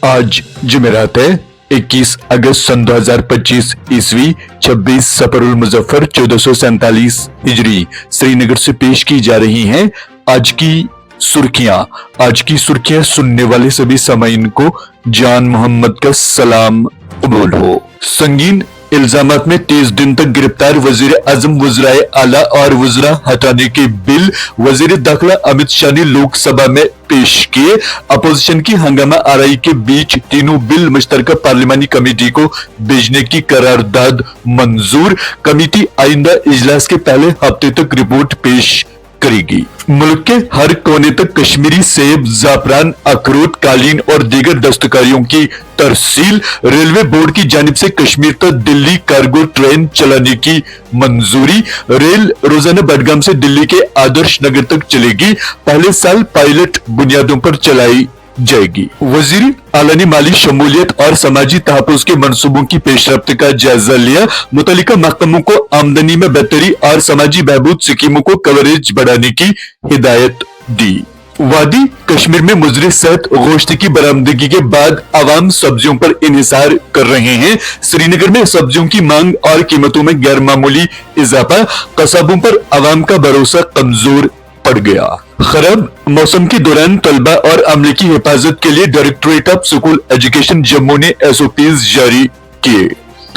आज जुमेरात है 21 अगस्त सन 2025 ईस्वी 26 सफरुल मुजफ्फर 1447 हिजरी श्रीनगर से पेश की जा रही हैं आज की सुर्खियां सुनने वाले सभी सामाईन को जान मोहम्मद का सलाम कबूल हो। संगीन इल्जामात में 30 दिन तक गिरफ्तार वजीर आजम वज़राए आला और वज़रा हटाने के बिल वजीर दाखिला अमित शाह ने लोकसभा में पेश किए। अपोजिशन की हंगामा आराई के बीच तीनों बिल मुश्तरका पार्लिमानी कमेटी को भेजने की करारदाद मंजूर। कमेटी आइंदा इजलास के पहले हफ्ते तक रिपोर्ट पेश करेगी। मुल्क के हर कोने तक कश्मीरी सेब, जाफरान, अखरोट, कालीन और दीगर दस्तकारियों की तरसील। रेलवे बोर्ड की जानिब से कश्मीर तक दिल्ली कार्गो ट्रेन चलाने की मंजूरी। रेल रोजाना बडगाम से दिल्ली के आदर्श नगर तक चलेगी। पहले साल पायलट बुनियादों पर चलाई जाएगी। वजीर आला ने माली शमूलियत और समाजी तहफ़्फ़ुज़ के मंसूबों की पेशरफ्त का जायजा लिया। मुतल्लिका महकमों को आमदनी में बेहतरी और समाजी बहबूद स्कीमों को कवरेज बढ़ाने की हिदायत दी। वादी कश्मीर में मुजरे सेहत गोश्त की बरामदगी के बाद आवाम सब्जियों पर इन्हिसार कर रहे हैं। श्रीनगर में सब्जियों की मांग और कीमतों में गैर मामूली इजाफा। कसाबों पर आवाम का भरोसा कमजोर पड़ गया। खराब मौसम के दौरान तलबा और अमले की हिफाजत के लिए directorate of school education Jammu ने SOPs जारी किए।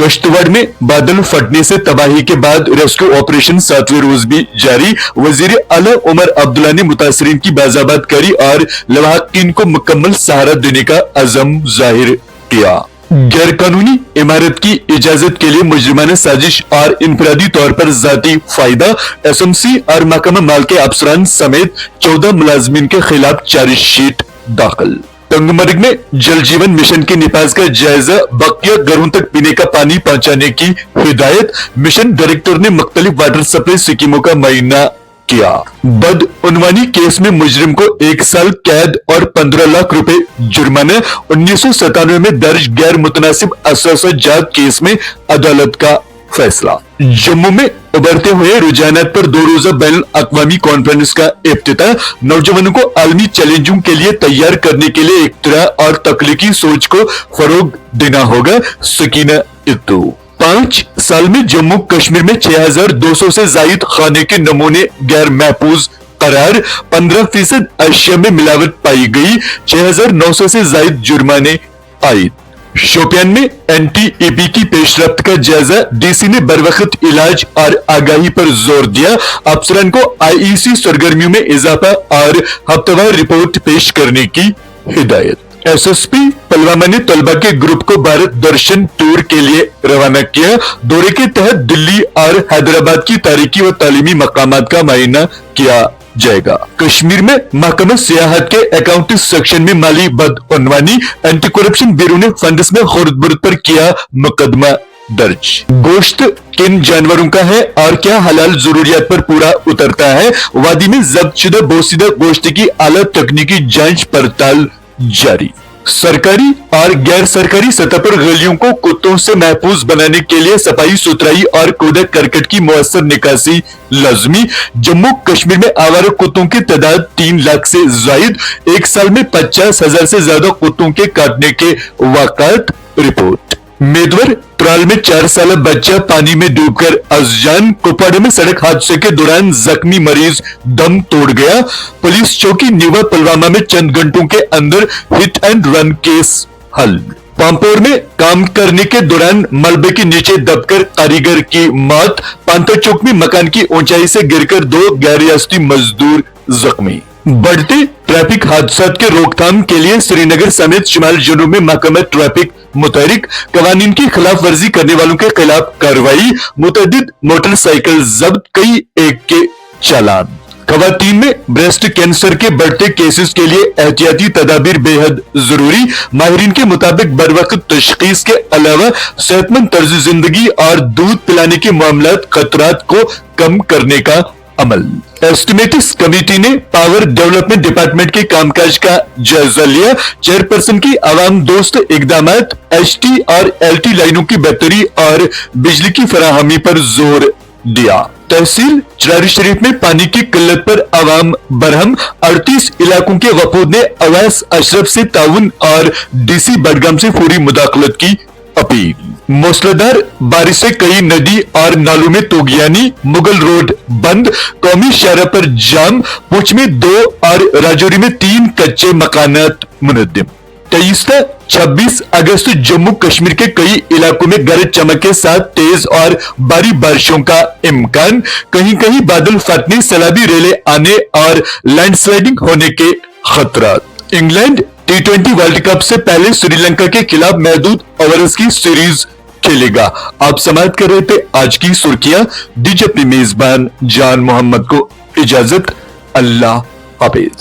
कश्तवाड़ में बादल फटने से तबाही के बाद रेस्क्यू ऑपरेशन 7वें रोज भी जारी। वजीर आला उमर अब्दुल्ला ने मुतासरीन की बाज़ाबात करी और लवाहकीन को मुकम्मल सहारा देने का अज़म जाहिर किया। गैर कानूनी इमारत की इजाजत के लिए मुजरिमाना साजिश और इनफरादी तौर पर जाती फायदा। SMC और महकमा माल के अफसरान समेत 14 मुलाजमीन के खिलाफ चार्जशीट दाखिल। तंगमर्ग में जल जीवन मिशन के निफाज का जायजा। बकिया घरों तक पीने का पानी पहुंचाने की हिदायत। मिशन डायरेक्टर ने मुख्तलिफ वाटर सप्लाई स्कीमों का मुआयना किया। बदउनवानी केस में मुजरिम को 1 साल कैद और 15 लाख रुपए जुर्माना। 1997 में दर्ज गैर मुतनासिब असासा जात केस में अदालत का फैसला। जम्मू में उभरते हुए रुझानात पर 2 रोजा बैन अक़वामी कॉन्फ्रेंस का इफ्तिताह। नौजवानों को आलमी चैलेंजों के लिए तैयार करने के लिए इख्तिरा और तख्लीकी सोच को फरोग देना होगा। सकीना इत्तू। 5 साल में जम्मू कश्मीर में 6200 से जायद खाने के नमूने गैर महफूज करार। 15% अशिया में मिलावट पाई गई। 6900 से जायद जुर्माने आए। शोपियान में NTEP की पेशरफ्त का जायजा। DC ने बरवक्त इलाज और आगाही पर जोर दिया। अफसरान को IEC सरगर्मियों में इजाफा और हफ्तावार रिपोर्ट पेश करने की हिदायत। SSP पुलवामा ने तलबा के ग्रुप को भारत दर्शन टूर के लिए रवाना किया। दौरे के तहत दिल्ली और हैदराबाद की तारीखी व तालीमी मकामात का मुआयना किया जाएगा। कश्मीर में महकमा सियाहत के अकाउंटिंग सेक्शन में माली बदउनवानी। एंटी करप्शन ब्यूरो ने फंड्स में खुर्द-बुर्द पर किया मुकदमा दर्ज। गोश्त किन जानवरों का है और क्या हलाल जरूरियात पर पूरा उतरता है। वादी में जब्त शुदा बोसीदा गोश्त की आला तकनीकी जांच पड़ताल जारी। सरकारी और गैर सरकारी सतह पर गलियों को कुत्तों से महफूज बनाने के लिए सफाई सुथराई और कूड़ा करकट की मुअस्सर निकासी लाजमी। जम्मू कश्मीर में आवारा कुत्तों की तादाद 3 लाख से जायद। 1 साल में 50,000 से ज्यादा कुत्तों के काटने के वाक़ात। रिपोर्ट। मेदवर त्राल में 4 साल बच्चा पानी में डूबकर अज़जान। कुपवाड़ा में सड़क हादसे के दौरान जख्मी मरीज दम तोड़ गया। पुलिस चौकी नीवा पुलवामा में चंद घंटों के अंदर हिट एंड रन केस हल। पांपोर में काम करने के दौरान मलबे के नीचे दबकर कारीगर की मौत। पांता चौक में मकान की ऊंचाई से गिरकर 2 गैर रियासती मजदूर जख्मी। बढ़ते ट्रैफिक हादसात के रोकथाम के लिए श्रीनगर समेत शिमाल जनूब में महकमा ट्रैफिक मुतहरिक। कवानीन की खिलाफ वर्जी करने वालों के खिलाफ कार्रवाई। मुतअद्दिद मोटरसाइकिल जब्त, कई एक के चालान। खवातीन में ब्रेस्ट कैंसर के बढ़ते केसेस के लिए एहतियाती तदाबीर बेहद जरूरी। माहिरीन के मुताबिक बरवक्त तशखीस के अलावा सेहतमंद तर्ज जिंदगी और दूध पिलाने के मामलात खतरात को कम करने का अमल। एस्टिमेटिक्स कमेटी ने पावर डेवलपमेंट डिपार्टमेंट के कामकाज का जायजा लिया। चेयरपर्सन की आवाम दोस्त इकदामात, HT और LT लाइनों की बेहतरी और बिजली की फराहमी पर जोर दिया। तहसील चरारी शरीफ में पानी की किल्लत पर आवाम बरहम। 38 इलाकों के वफूद ने अवैस अशरफ से ताउन और डीसी बडगाम से फौरी मुदाखलत की अपील। मूसलाधार बारिश से कई नदी और नालों में तोगियानी। मुगल रोड बंद, कौमी शाहरा पर जाम। पुंछ में 2 और राजौरी में 3 कच्चे मकानात मुनद्दिम। 23-26 अगस्त जम्मू कश्मीर के कई इलाकों में गरज चमक के साथ तेज और भारी बारिशों का इम्कान। कहीं कहीं बादल फटने, सैलाबी रेले आने और लैंडस्लाइडिंग होने के खतरात। इंग्लैंड T20 वर्ल्ड कप से पहले श्रीलंका के खिलाफ महदूद ओवर्स की सीरीज खेलेगा। आप समाप्त कर रहे थे आज की सुर्खियां। दीजिए अपनी मेजबान जान मोहम्मद को इजाजत। अल्लाह हाफिज।